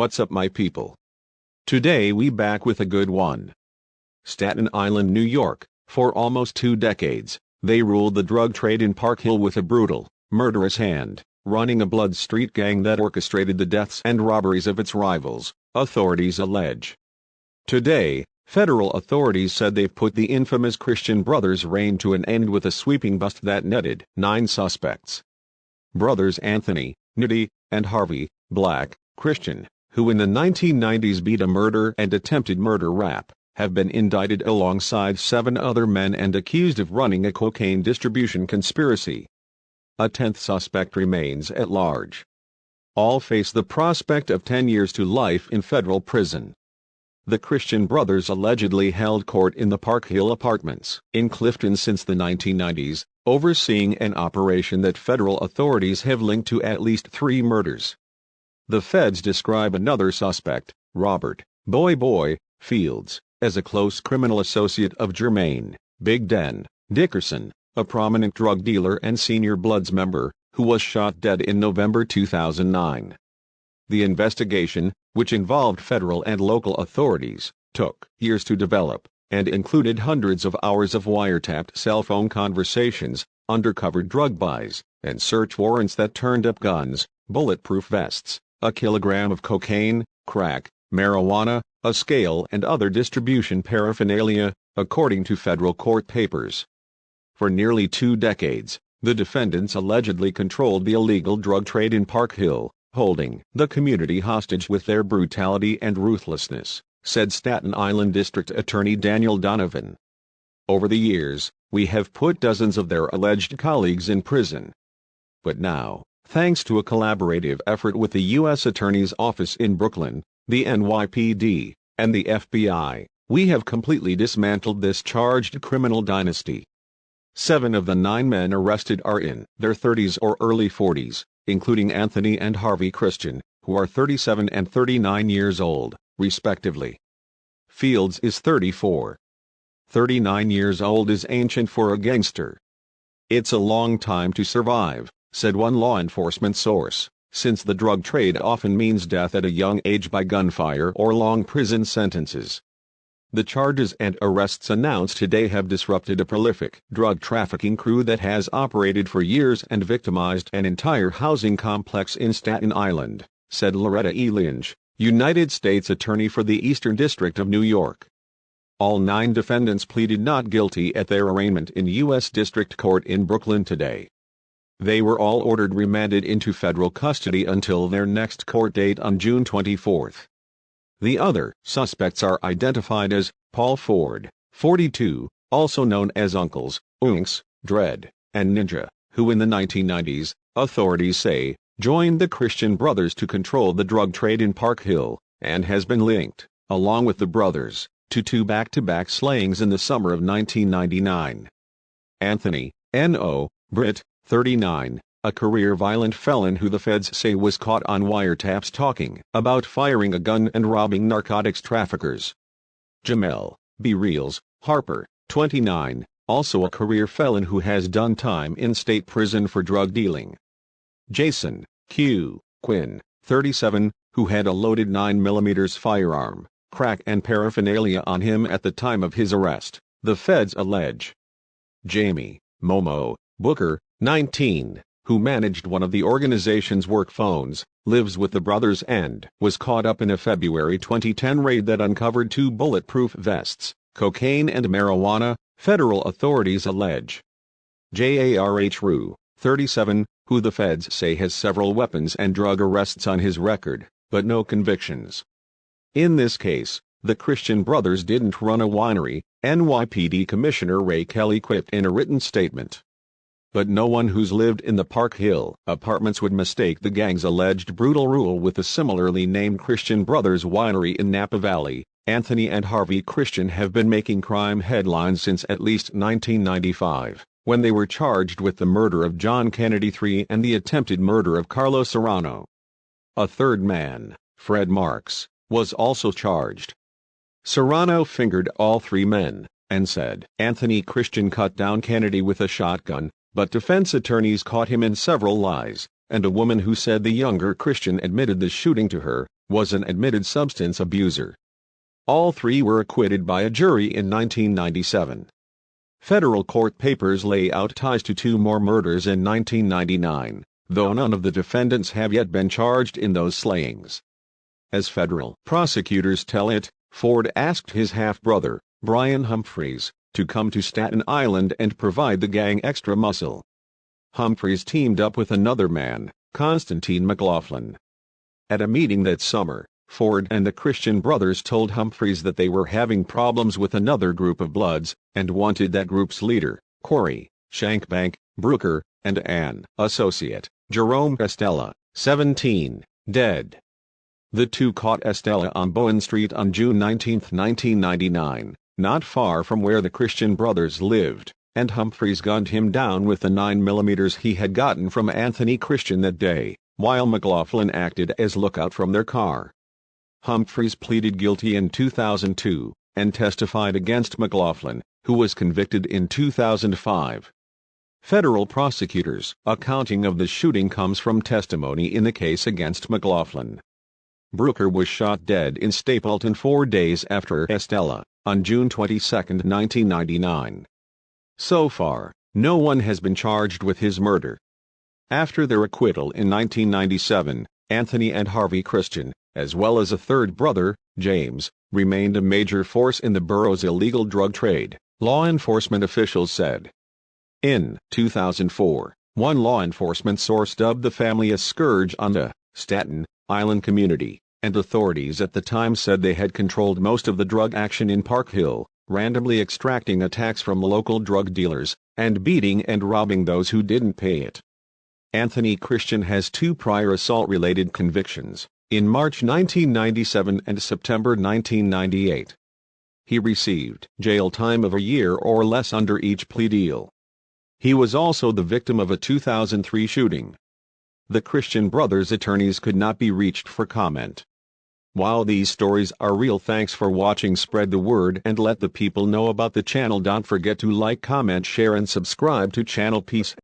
What's up, my people? Today we back with a good one. Staten Island, New York. For almost 2 decades, they ruled the drug trade in Park Hill with a brutal, murderous hand, running a blood street gang that orchestrated the deaths and robberies of its rivals, authorities allege. Today, federal authorities said they've put the infamous Christian Brothers reign to an end with a sweeping bust that netted 9 suspects. Brothers Anthony, Nitty, and Harvey, Black, Christian, who in the 1990s beat a murder and attempted murder rap, have been indicted alongside 7 other men and accused of running a cocaine distribution conspiracy. A 10th suspect remains at large. All face the prospect of 10 years to life in federal prison. The Christian Brothers allegedly held court in the Park Hill apartments in Clifton since the 1990s, overseeing an operation that federal authorities have linked to at least 3 murders. The feds describe another suspect, Robert Boy Fields, as a close criminal associate of Jermaine Big Den Dickerson, a prominent drug dealer and senior Bloods member, who was shot dead in November 2009. The investigation, which involved federal and local authorities, took years to develop, and included hundreds of hours of wiretapped cell phone conversations, undercover drug buys, and search warrants that turned up guns, bulletproof vests, a kilogram of cocaine, crack, marijuana, a scale, and other distribution paraphernalia, according to federal court papers. For nearly 2 decades, the defendants allegedly controlled the illegal drug trade in Park Hill, holding the community hostage with their brutality and ruthlessness, said Staten Island District Attorney Daniel Donovan. Over the years, we have put dozens of their alleged colleagues in prison. But now, thanks to a collaborative effort with the U.S. Attorney's Office in Brooklyn, the NYPD, and the FBI, we have completely dismantled this charged criminal dynasty. 7 of the 9 men arrested are in their 30s or early 40s, including Anthony and Harvey Christian, who are 37 and 39 years old, respectively. Fields is 34. 39 years old is ancient for a gangster. It's a long time to survive, said one law enforcement source, since the drug trade often means death at a young age by gunfire or long prison sentences. The charges and arrests announced today have disrupted a prolific drug trafficking crew that has operated for years and victimized an entire housing complex in Staten Island, said Loretta E. Lynch, United States Attorney for the Eastern District of New York. All 9 defendants pleaded not guilty at their arraignment in U.S. District Court in Brooklyn today. They were all ordered remanded into federal custody until their next court date on June 24. The other suspects are identified as Paul Ford, 42, also known as Uncles, Unks, Dread, and Ninja, who in the 1990s, authorities say, joined the Christian Brothers to control the drug trade in Park Hill, and has been linked, along with the brothers, to 2 back-to-back slayings in the summer of 1999. Anthony, N.O., Britt, 39, a career violent felon who the feds say was caught on wiretaps talking about firing a gun and robbing narcotics traffickers. Jamel B. Reels Harper, 29, also a career felon who has done time in state prison for drug dealing. Jason Q. Quinn, 37, who had a loaded 9mm firearm, crack and paraphernalia on him at the time of his arrest, the feds allege. Jamie Momo Booker, 19, who managed one of the organization's work phones, lives with the brothers and was caught up in a February 2010 raid that uncovered 2 bulletproof vests, cocaine and marijuana, federal authorities allege. Jarh Rue, 37, who the feds say has several weapons and drug arrests on his record, but no convictions. In this case, the Christian Brothers didn't run a winery, NYPD Commissioner Ray Kelly quipped in a written statement. But no one who's lived in the Park Hill apartments would mistake the gang's alleged brutal rule with the similarly named Christian Brothers winery in Napa Valley. Anthony and Harvey Christian have been making crime headlines since at least 1995, when they were charged with the murder of John Kennedy III and the attempted murder of Carlos Serrano. A third man, Fred Marks, was also charged. Serrano fingered all 3 men, and said Anthony Christian cut down Kennedy with a shotgun, but defense attorneys caught him in several lies, and a woman who said the younger Christian admitted the shooting to her, was an admitted substance abuser. All three were acquitted by a jury in 1997. Federal court papers lay out ties to two more murders in 1999, though none of the defendants have yet been charged in those slayings. As federal prosecutors tell it, Ford asked his half-brother, Brian Humphreys, to come to Staten Island and provide the gang extra muscle. Humphreys teamed up with another man, Constantine McLaughlin. At a meeting that summer, Ford and the Christian brothers told Humphreys that they were having problems with another group of Bloods, and wanted that group's leader, Corey Shankbank Brooker, and an associate, Jerome Estella, 17, dead. The two caught Estella on Bowen Street on June 19, 1999, not far from where the Christian brothers lived, and Humphreys gunned him down with the 9mm he had gotten from Anthony Christian that day, while McLaughlin acted as lookout from their car. Humphreys pleaded guilty in 2002, and testified against McLaughlin, who was convicted in 2005. Federal prosecutors' accounting of the shooting comes from testimony in the case against McLaughlin. Brooker was shot dead in Stapleton 4 days after Estella, on June 22, 1999. So far, no one has been charged with his murder. After their acquittal in 1997, Anthony and Harvey Christian, as well as a third brother, James, remained a major force in the borough's illegal drug trade, law enforcement officials said. In 2004, one law enforcement source dubbed the family a scourge on the Staten Island community, and authorities at the time said they had controlled most of the drug action in Park Hill, randomly extracting attacks from local drug dealers, and beating and robbing those who didn't pay it. Anthony Christian has 2 prior assault-related convictions, in March 1997 and September 1998. He received jail time of a year or less under each plea deal. He was also the victim of a 2003 shooting. The Christian brothers' attorneys could not be reached for comment. While these stories are real, thanks for watching. Spread the word and let the people know about the channel. Don't forget to like, comment, share and subscribe to channel. Peace.